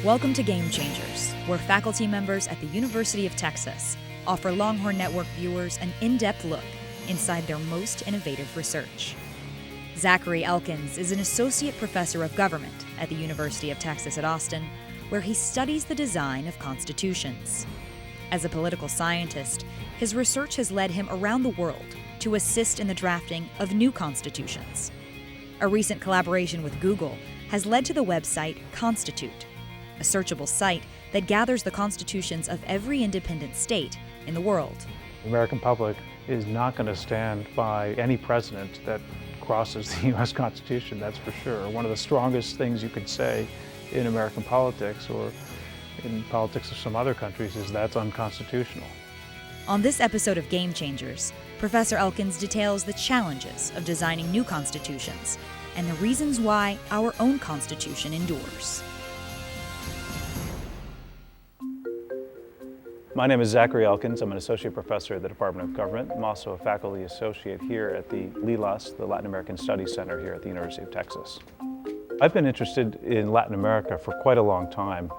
Welcome to Game Changers, where faculty members at the University of Texas offer Longhorn Network viewers an in-depth look inside their most innovative research. Zachary Elkins is an associate professor of government at the University of Texas at Austin, where he studies the design of constitutions. As a political scientist, his research has led him around the world to assist in the drafting of new constitutions. A recent collaboration with Google has led to the website Constitute, a searchable site that gathers the constitutions of every independent state in the world. The American public is not going to stand by any president that crosses the U.S. Constitution, that's for sure. One of the strongest things you could say in American politics or in politics of some other countries is that's unconstitutional. On this episode of Game Changers, Professor Elkins details the challenges of designing new constitutions and the reasons why our own constitution endures. My name is Zachary Elkins. I'm an associate professor at the Department of Government. I'm also a faculty associate here at the LILAS, the Latin American Studies Center here at the University of Texas. I've been interested in Latin America for quite a long time.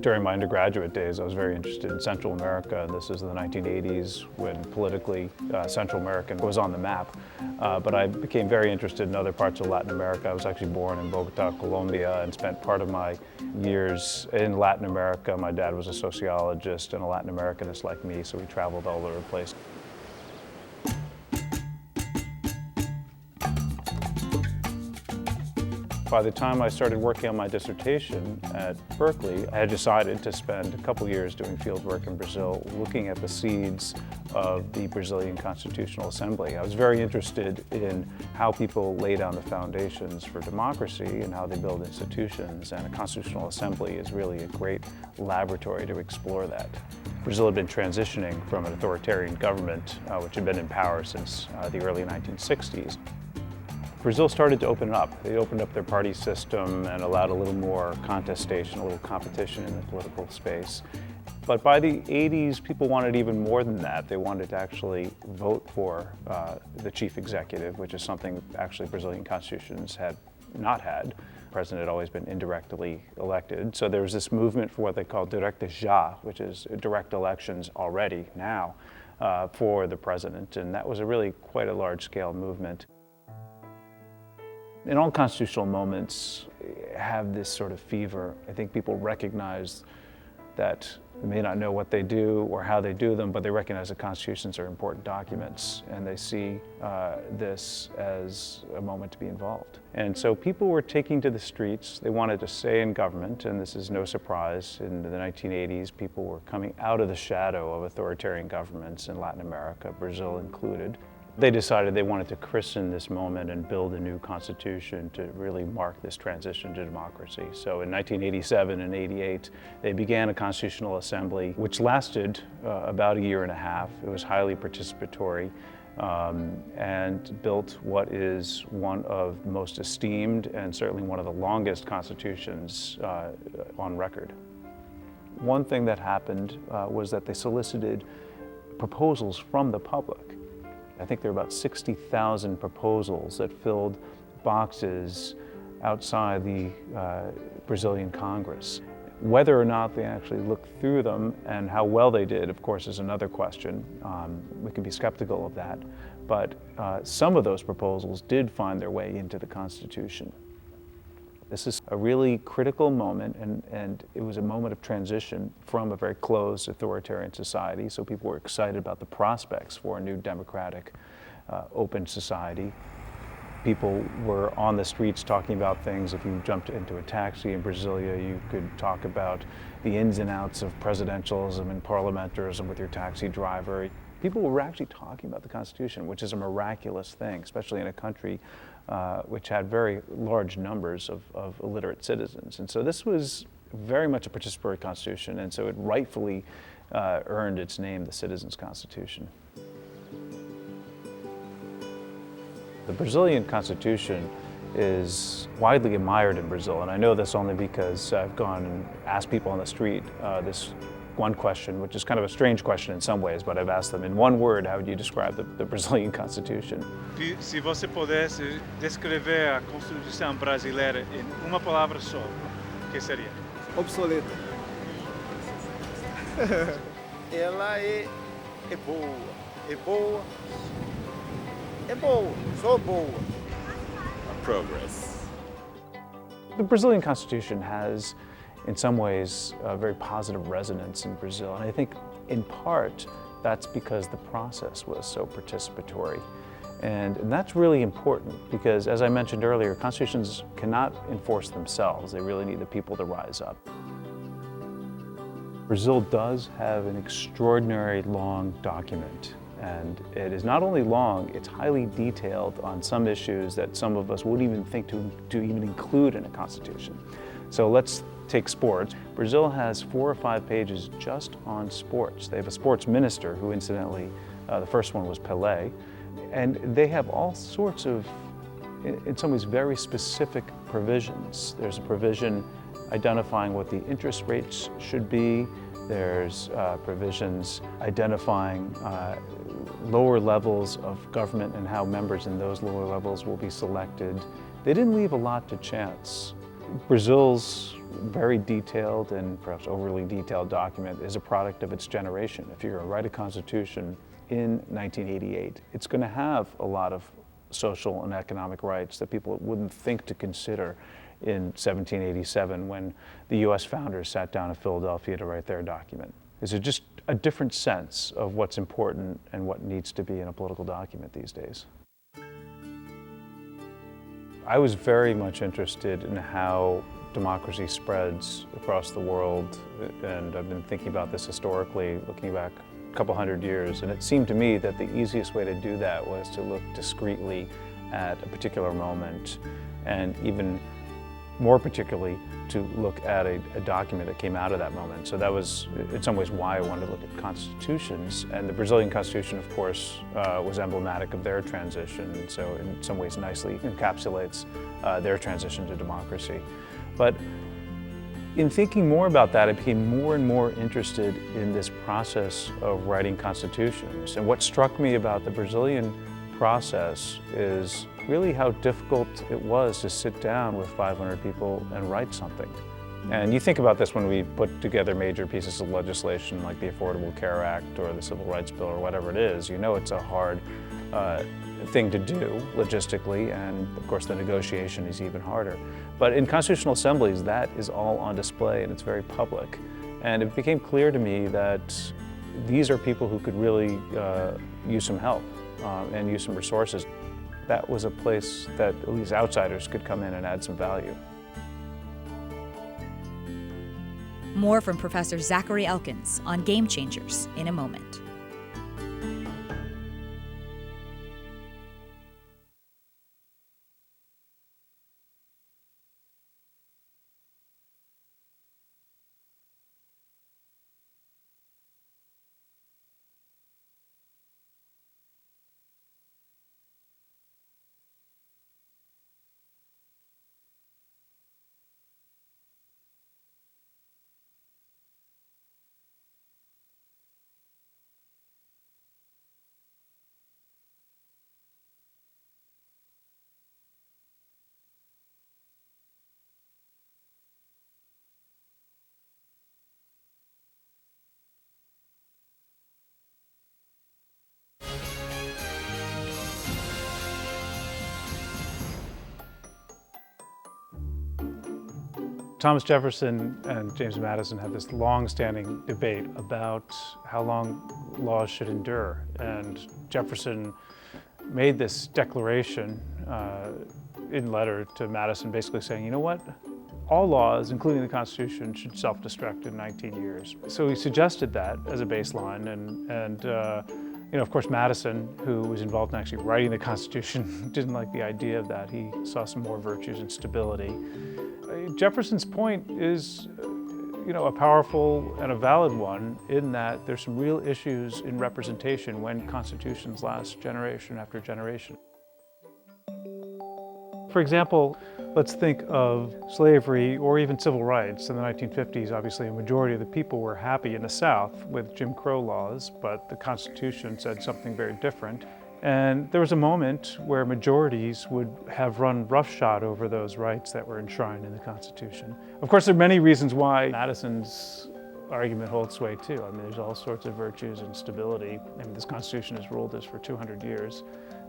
During my undergraduate days, I was very interested in Central America. This is the 1980s when politically Central America was on the map. But I became very interested in other parts of Latin America. I was actually born in Bogota, Colombia, and spent part of my years in Latin America. My dad was a sociologist and a Latin Americanist like me, so we traveled all over the place. By the time I started working on my dissertation at Berkeley, I had decided to spend a couple years doing field work in Brazil, looking at the seeds of the Brazilian Constitutional Assembly. I was very interested in how people lay down the foundations for democracy and how they build institutions, and a constitutional assembly is really a great laboratory to explore that. Brazil had been transitioning from an authoritarian government, which had been in power since the early 1960s. Brazil started to open up. They opened up their party system and allowed a little more contestation, a little competition in the political space. But by the 80s, people wanted even more than that. They wanted to actually vote for the chief executive, which is something actually Brazilian constitutions had not had. The president had always been indirectly elected. So there was this movement for what they call directa já, which is direct elections already now for the president. And that was really quite a large-scale movement. And all constitutional moments have this sort of fever. I think people recognize that they may not know what they do or how they do them, but they recognize that constitutions are important documents, and they see this as a moment to be involved. And so people were taking to the streets. They wanted to stay in government, and this is no surprise. In the 1980s, people were coming out of the shadow of authoritarian governments in Latin America, Brazil included. They decided they wanted to christen this moment and build a new constitution to really mark this transition to democracy. So in 1987 and 88, they began a constitutional assembly, which lasted about a year and a half. It was highly participatory and built what is one of the most esteemed and certainly one of the longest constitutions on record. One thing that happened was that they solicited proposals from the public. I think there were about 60,000 proposals that filled boxes outside the Brazilian Congress. Whether or not they actually looked through them and how well they did, of course, is another question. We can be skeptical of that. But some of those proposals did find their way into the Constitution. This is a really critical moment, and it was a moment of transition from a very closed authoritarian society, so people were excited about the prospects for a new democratic, open society. People were on the streets talking about things. If you jumped into a taxi in Brasilia, you could talk about the ins and outs of presidentialism and parliamentarism with your taxi driver. People were actually talking about the Constitution, which is a miraculous thing, especially in a country which had very large numbers of illiterate citizens. And so this was very much a participatory constitution, and so it rightfully earned its name, the Citizens' Constitution. The Brazilian Constitution is widely admired in Brazil, and I know this only because I've gone and asked people on the street this one question, which is kind of a strange question in some ways, but I've asked them in one word, how would you describe the Brazilian Constitution? Se você pudesse descrever a Constituição brasileira em uma palavra só, o que seria? obsoleto. Ela é boa, é boa, é boa, sou boa. Progress. The Brazilian Constitution has, in some ways, a very positive resonance in Brazil. And I think, in part, that's because the process was so participatory. And that's really important because, as I mentioned earlier, constitutions cannot enforce themselves. They really need the people to rise up. Brazil does have an extraordinary long document. And it is not only long, it's highly detailed on some issues that some of us wouldn't even think to even include in a constitution. So let's take sports. Brazil has 4 or 5 pages just on sports. They have a sports minister who, incidentally, the first one was Pelé. And they have all sorts of, in some ways, very specific provisions. There's a provision identifying what the interest rates should be. There's provisions identifying lower levels of government and how members in those lower levels will be selected. They didn't leave a lot to chance. Brazil's very detailed and perhaps overly detailed document is a product of its generation. If you're going to write a constitution in 1988, it's going to have a lot of social and economic rights that people wouldn't think to consider in 1787 when the US founders sat down in Philadelphia to write their document. Is it just a different sense of what's important and what needs to be in a political document these days? I was very much interested in how democracy spreads across the world, and I've been thinking about this historically, looking back a couple hundred years, and it seemed to me that the easiest way to do that was to look discretely at a particular moment, and even more particularly to look at a document that came out of that moment. So that was, in some ways, why I wanted to look at constitutions. And the Brazilian Constitution, of course, was emblematic of their transition, and so in some ways nicely encapsulates their transition to democracy. But in thinking more about that, I became more and more interested in this process of writing constitutions. And what struck me about the Brazilian process is really how difficult it was to sit down with 500 people and write something. And you think about this when we put together major pieces of legislation like the Affordable Care Act or the Civil Rights Bill or whatever it is, you know it's a hard thing to do logistically, and of course the negotiation is even harder. But in constitutional assemblies, that is all on display and it's very public. And it became clear to me that these are people who could really use some help and use some resources. That was a place that at least outsiders could come in and add some value. More from Professor Zachary Elkins on Game Changers in a moment. Thomas Jefferson and James Madison had this long-standing debate about how long laws should endure. And Jefferson made this declaration in letter to Madison basically saying, you know what? All laws, including the Constitution, should self-destruct in 19 years. So he suggested that as a baseline, and you know, of course, Madison, who was involved in actually writing the Constitution, didn't like the idea of that. He saw some more virtues in stability. Jefferson's point is, you know, a powerful and a valid one in that there's some real issues in representation when constitutions last generation after generation. For example, let's think of slavery or even civil rights. In the 1950s, obviously, a majority of the people were happy in the South with Jim Crow laws, but the Constitution said something very different. And there was a moment where majorities would have run roughshod over those rights that were enshrined in the Constitution. Of course, there are many reasons why Madison's argument holds sway too. I mean, there's all sorts of virtues and stability. I mean, this Constitution has ruled us for 200 years.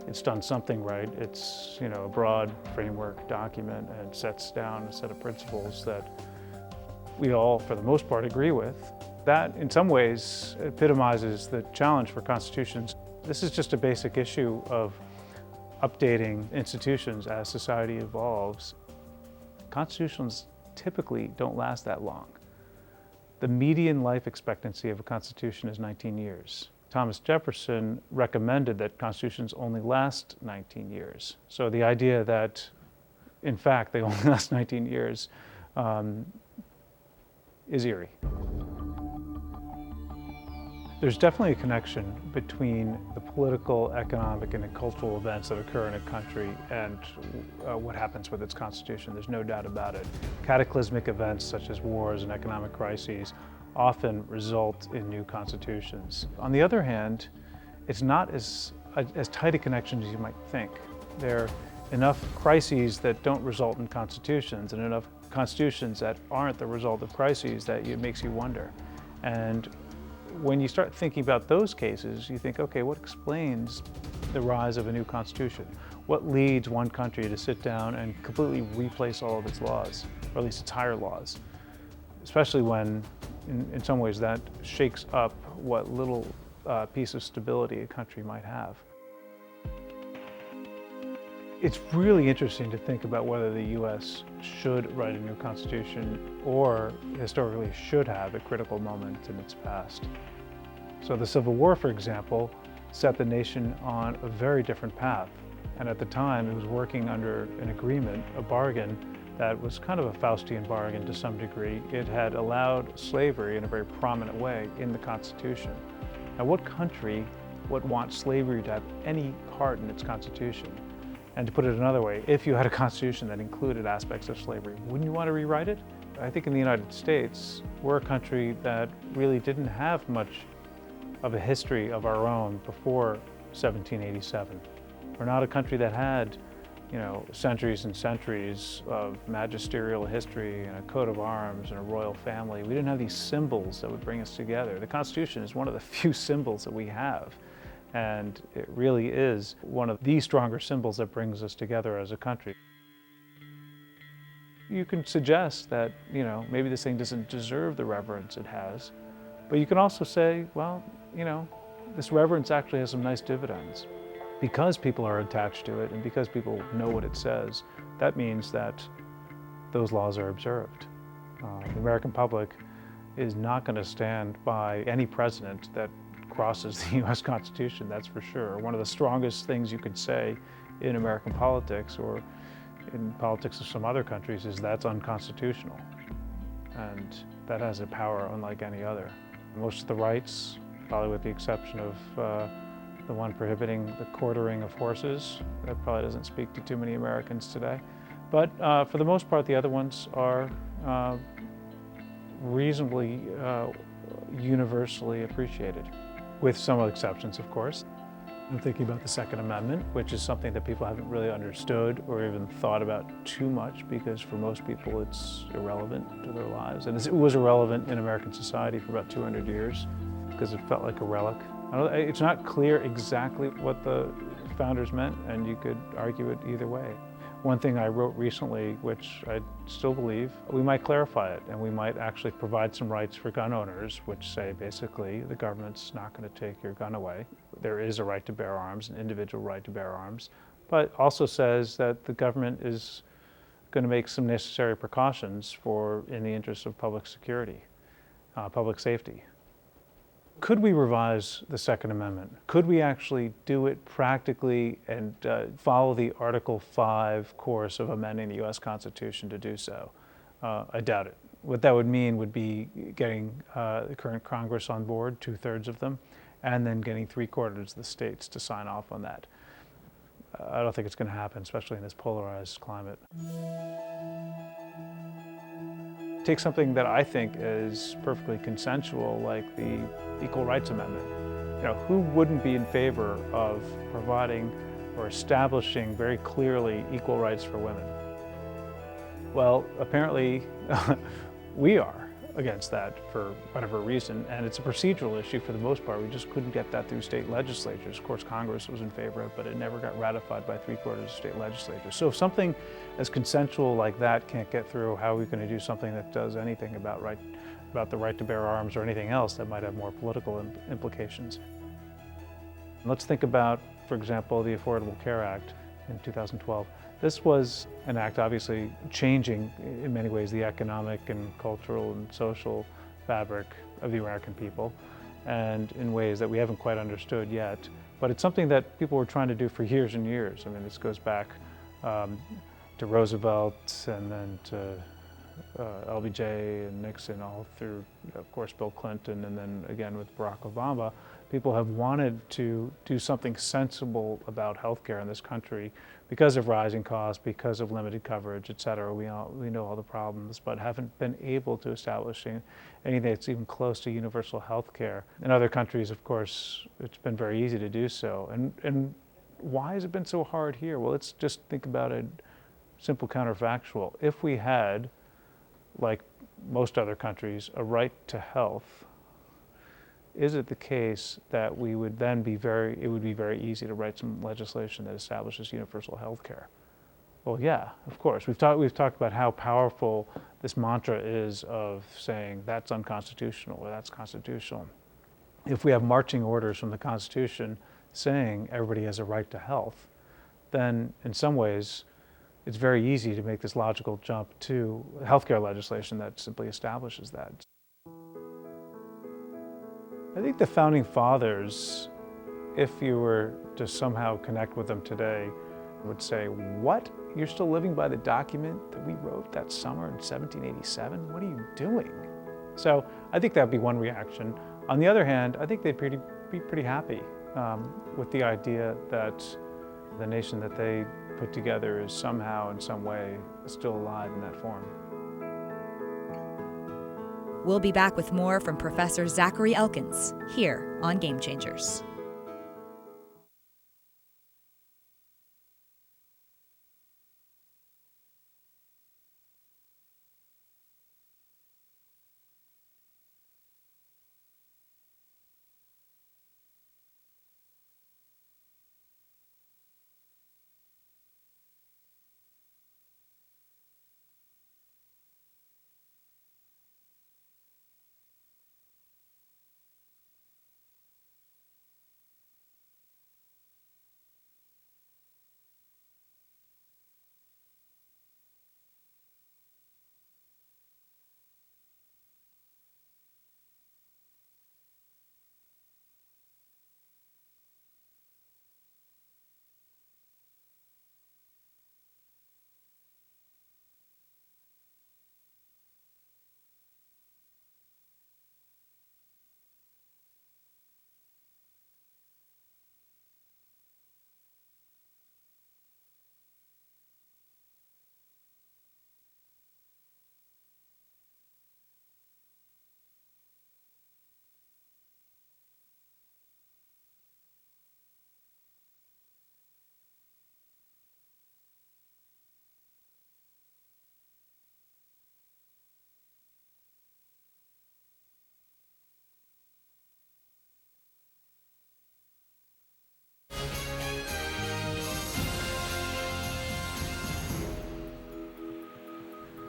It's done something right. It's, a broad framework document, and it sets down a set of principles that we all, for the most part, agree with. That, in some ways, epitomizes the challenge for constitutions. This is just a basic issue of updating institutions as society evolves. Constitutions typically don't last that long. The median life expectancy of a constitution is 19 years. Thomas Jefferson recommended that constitutions only last 19 years. So the idea that, in fact, they only last 19 years is eerie. There's definitely a connection between the political, economic, and cultural events that occur in a country and what happens with its constitution. There's no doubt about it. Cataclysmic events such as wars and economic crises often result in new constitutions. On the other hand, it's not as tight a connection as you might think. There are enough crises that don't result in constitutions and enough constitutions that aren't the result of crises that it makes you wonder. And when you start thinking about those cases, you think, okay, what explains the rise of a new constitution? What leads one country to sit down and completely replace all of its laws, or at least its higher laws? Especially when, in some ways, that shakes up what little piece of stability a country might have. It's really interesting to think about whether the U.S. should write a new constitution or historically should have a critical moment in its past. So the Civil War, for example, set the nation on a very different path. And at the time, it was working under an agreement, a bargain, that was kind of a Faustian bargain to some degree. It had allowed slavery in a very prominent way in the Constitution. Now, what country would want slavery to have any part in its Constitution? And to put it another way, if you had a constitution that included aspects of slavery, wouldn't you want to rewrite it? I think in the United States, we're a country that really didn't have much of a history of our own before 1787. We're not a country that had, centuries and centuries of magisterial history and a coat of arms and a royal family. We didn't have these symbols that would bring us together. The Constitution is one of the few symbols that we have. And it really is one of the stronger symbols that brings us together as a country. You can suggest that, maybe this thing doesn't deserve the reverence it has, but you can also say, well, this reverence actually has some nice dividends. Because people are attached to it and because people know what it says, that means that those laws are observed. The American public is not going to stand by any president that crosses the U.S. Constitution, that's for sure. One of the strongest things you could say in American politics or in politics of some other countries is that's unconstitutional. And that has a power unlike any other. Most of the rights, probably with the exception of the one prohibiting the quartering of horses, that probably doesn't speak to too many Americans today. But for the most part, the other ones are reasonably universally appreciated, with some exceptions, of course. I'm thinking about the Second Amendment, which is something that people haven't really understood or even thought about too much, because for most people it's irrelevant to their lives. And it was irrelevant in American society for about 200 years because it felt like a relic. It's not clear exactly what the founders meant, and you could argue it either way. One thing I wrote recently, which I still believe, we might clarify it, and we might actually provide some rights for gun owners, which say basically the government's not going to take your gun away. There is a right to bear arms, an individual right to bear arms, but also says that the government is going to make some necessary precautions in the interest of public security, public safety. Could we revise the Second Amendment? Could we actually do it practically and follow the Article 5 course of amending the U.S. Constitution to do so? I doubt it. What that would mean would be getting the current Congress on board, 2/3 of them, and then getting 3/4 of the states to sign off on that. I don't think it's going to happen, especially in this polarized climate. Take something that I think is perfectly consensual, like the Equal Rights Amendment. who wouldn't be in favor of providing or establishing very clearly equal rights for women? Well, apparently we are against that for whatever reason, and it's a procedural issue for the most part. We just couldn't get that through state legislatures. Of course, Congress was in favor of it, but it never got ratified by 3/4 of state legislatures. So if something as consensual like that can't get through, how are we going to do something that does anything about the right to bear arms or anything else that might have more political implications? Let's think about, for example, the Affordable Care Act in 2012. This was an act obviously changing in many ways the economic and cultural and social fabric of the American people, and in ways that we haven't quite understood yet. But it's something that people were trying to do for years and years. I mean, this goes back to Roosevelt and then to LBJ and Nixon, all through, of course, Bill Clinton, and then again with Barack Obama. People have wanted to do something sensible about healthcare in this country because of rising costs, because of limited coverage, et cetera. We know all the problems, but haven't been able to establish anything that's even close to universal healthcare. In other countries, of course, it's been very easy to do so. And why has it been so hard here? Well, let's just think about a simple counterfactual. If we had, like most other countries, a right to health, is it the case that it would be very easy to write some legislation that establishes universal health care? Well, yeah, of course. We've talked about how powerful this mantra is of saying that's unconstitutional or that's constitutional. If we have marching orders from the Constitution saying everybody has a right to health, then in some ways it's very easy to make this logical jump to healthcare legislation that simply establishes that. I think the Founding Fathers, if you were to somehow connect with them today, would say, "What? You're still living by the document that we wrote that summer in 1787? What are you doing?" So I think that would be one reaction. On the other hand, I think they'd be pretty happy with the idea that the nation that they put together is somehow, in some way, still alive in that form. We'll be back with more from Professor Zachary Elkins here on Game Changers.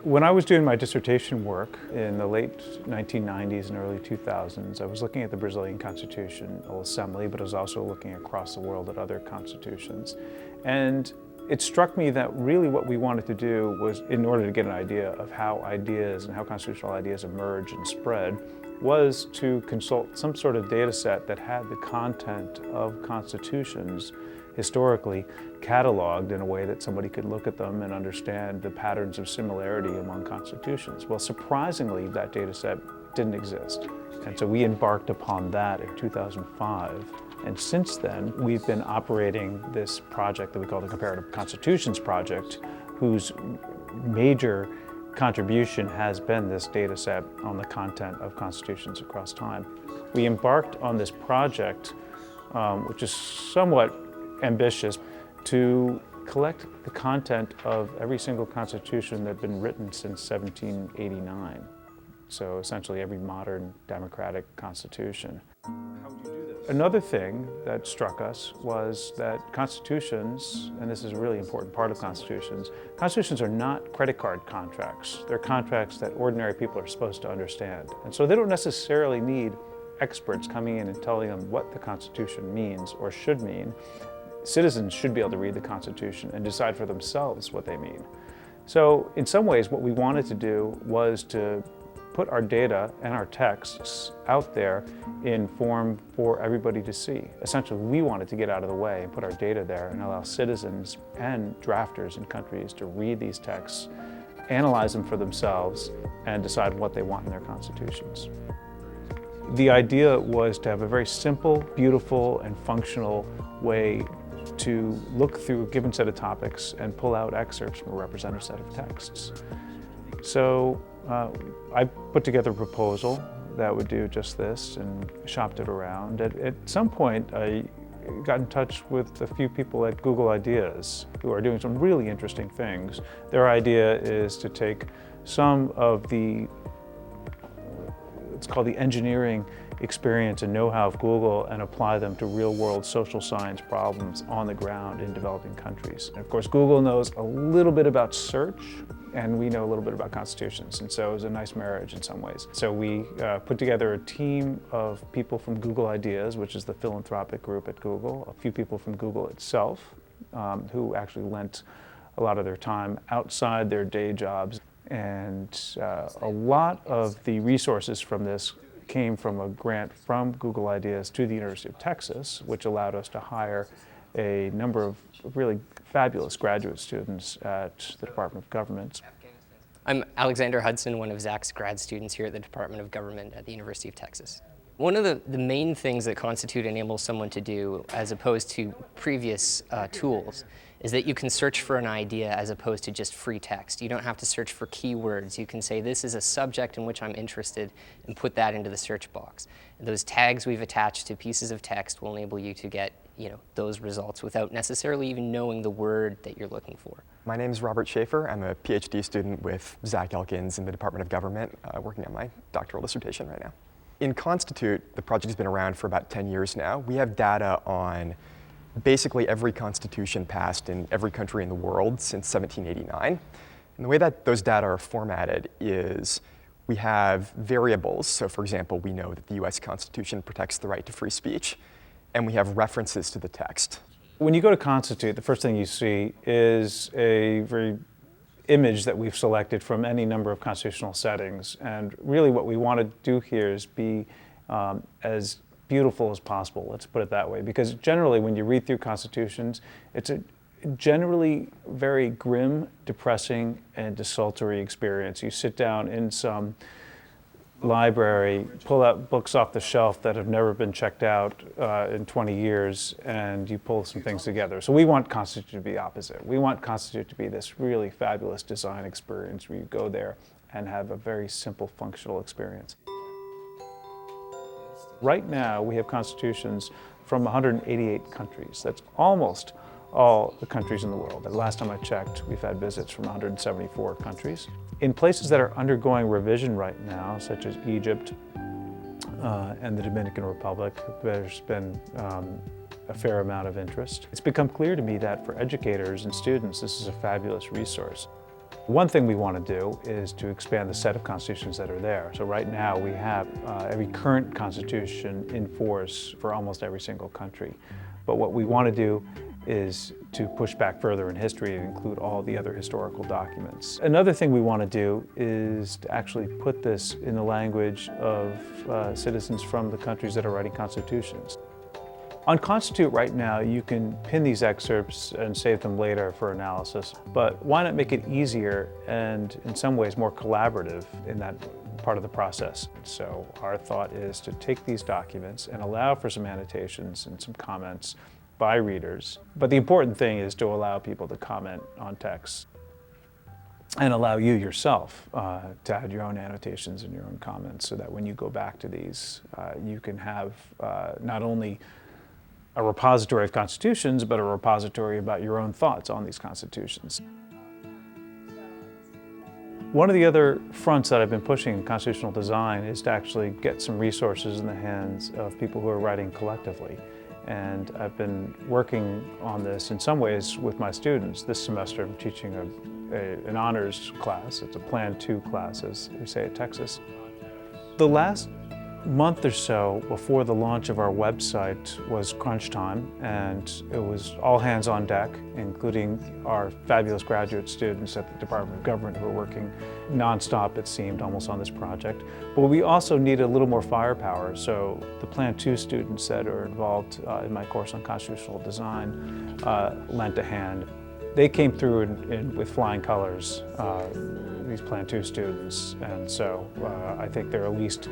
When I was doing my dissertation work in the late 1990s and early 2000s, I was looking at the Brazilian Constitutional Assembly, but I was also looking across the world at other constitutions. And it struck me that really what we wanted to do was, in order to get an idea of how ideas and how constitutional ideas emerge and spread, was to consult some sort of data set that had the content of constitutions historically cataloged in a way that somebody could look at them and understand the patterns of similarity among constitutions. Well, surprisingly, that data set didn't exist. And so we embarked upon that in 2005. And since then, we've been operating this project that we call the Comparative Constitutions Project, whose major contribution has been this data set on the content of constitutions across time. We embarked on this project, which is somewhat ambitious, to collect the content of every single constitution that had been written since 1789. So essentially every modern democratic constitution. Another thing that struck us was that constitutions, and this is a really important part of constitutions are not credit card contracts. They're contracts that ordinary people are supposed to understand. And so they don't necessarily need experts coming in and telling them what the Constitution means or should mean. Citizens should be able to read the Constitution and decide for themselves what they mean. So in some ways, what we wanted to do was to put our data and our texts out there in form for everybody to see. Essentially, we wanted to get out of the way and put our data there and allow citizens and drafters in countries to read these texts, analyze them for themselves, and decide what they want in their constitutions. The idea was to have a very simple, beautiful, and functional way to look through a given set of topics and pull out excerpts from a representative set of texts. So I put together a proposal that would do just this and shopped it around. At some point, I got in touch with a few people at Google Ideas who are doing some really interesting things. Their idea is to take some of the, it's called the engineering experience and know-how of Google and apply them to real-world social science problems on the ground in developing countries. And of course, Google knows a little bit about search, and we know a little bit about constitutions, and so it was a nice marriage in some ways. So we put together a team of people from Google Ideas, which is the philanthropic group at Google, a few people from Google itself, who actually lent a lot of their time outside their day jobs. And a lot of the resources from this came from a grant from Google Ideas to the University of Texas, which allowed us to hire a number of really fabulous graduate students at the Department of Government. I'm Alexander Hudson, one of Zach's grad students here at the Department of Government at the University of Texas. One of the main things that Constitute enables someone to do, as opposed to previous tools, is that you can search for an idea as opposed to just free text. You don't have to search for keywords. You can say, this is a subject in which I'm interested, and put that into the search box. And those tags we've attached to pieces of text will enable you to get those results without necessarily even knowing the word that you're looking for. My name is Robert Schaefer. I'm a PhD student with Zach Elkins in the Department of Government, working on my doctoral dissertation right now. In Constitute, the project has been around for about 10 years now. We have data on basically every constitution passed in every country in the world since 1789. And the way that those data are formatted is we have variables. So for example, we know that the US Constitution protects the right to free speech, and we have references to the text. When you go to Constitute, the first thing you see is a very image that we've selected from any number of constitutional settings. And really what we want to do here is be as beautiful as possible, let's put it that way. Because generally when you read through constitutions, it's a generally very grim, depressing, and desultory experience. You sit down in some library, pull out books off the shelf that have never been checked out in 20 years, and you pull some things together. So we want Constitute to be opposite. We want Constitute to be this really fabulous design experience where you go there and have a very simple, functional experience. Right now, we have constitutions from 188 countries. That's almost all the countries in the world. The last time I checked, we've had visits from 174 countries. In places that are undergoing revision right now, such as Egypt and the Dominican Republic, there's been a fair amount of interest. It's become clear to me that for educators and students, this is a fabulous resource. One thing we want to do is to expand the set of constitutions that are there. So right now we have every current constitution in force for almost every single country. But what we want to do is to push back further in history and include all the other historical documents. Another thing we want to do is to actually put this in the language of citizens from the countries that are writing constitutions. On Constitute right now, you can pin these excerpts and save them later for analysis, but why not make it easier and in some ways more collaborative in that part of the process? So our thought is to take these documents and allow for some annotations and some comments by readers. But the important thing is to allow people to comment on text. and allow you yourself to add your own annotations and your own comments, so that when you go back to these, you can have not only a repository of constitutions, but a repository about your own thoughts on these constitutions. One of the other fronts that I've been pushing in constitutional design is to actually get some resources in the hands of people who are writing collectively. And I've been working on this in some ways with my students. This semester I'm teaching an honors class. It's a Plan 2 class, as we say at Texas. The last month or so before the launch of our website was crunch time, and it was all hands on deck, including our fabulous graduate students at the Department of Government who were working nonstop, it seemed, almost on this project. But we also needed a little more firepower, so the Plan 2 students that are involved in my course on constitutional design lent a hand. They came through with flying colors, these Plan 2 students, and so I think there are at least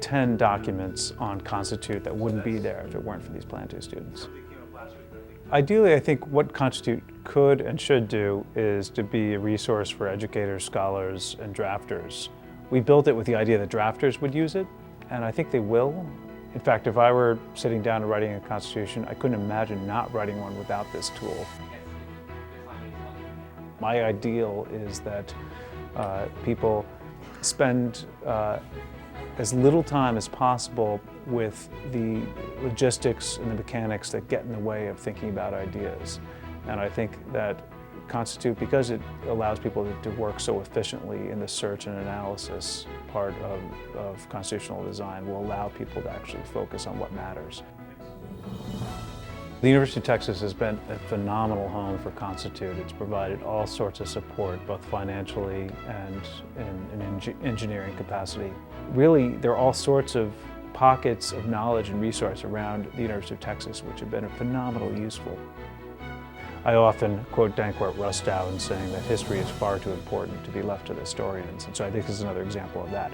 10 documents on Constitute that wouldn't be there if it weren't for these Plan 2 students. Ideally, I think what Constitute could and should do is to be a resource for educators, scholars, and drafters. We built it with the idea that drafters would use it, and I think they will. In fact, if I were sitting down and writing a Constitution, I couldn't imagine not writing one without this tool. My ideal is that people spend as little time as possible with the logistics and the mechanics that get in the way of thinking about ideas. And I think that Constitute, because it allows people to work so efficiently in the search and analysis part of constitutional design, will allow people to actually focus on what matters. The University of Texas has been a phenomenal home for Constitute. It's provided all sorts of support, both financially and in engineering capacity. Really, there are all sorts of pockets of knowledge and resource around the University of Texas which have been phenomenally useful. I often quote Danquart Rustow in saying that history is far too important to be left to the historians, and so I think this is another example of that.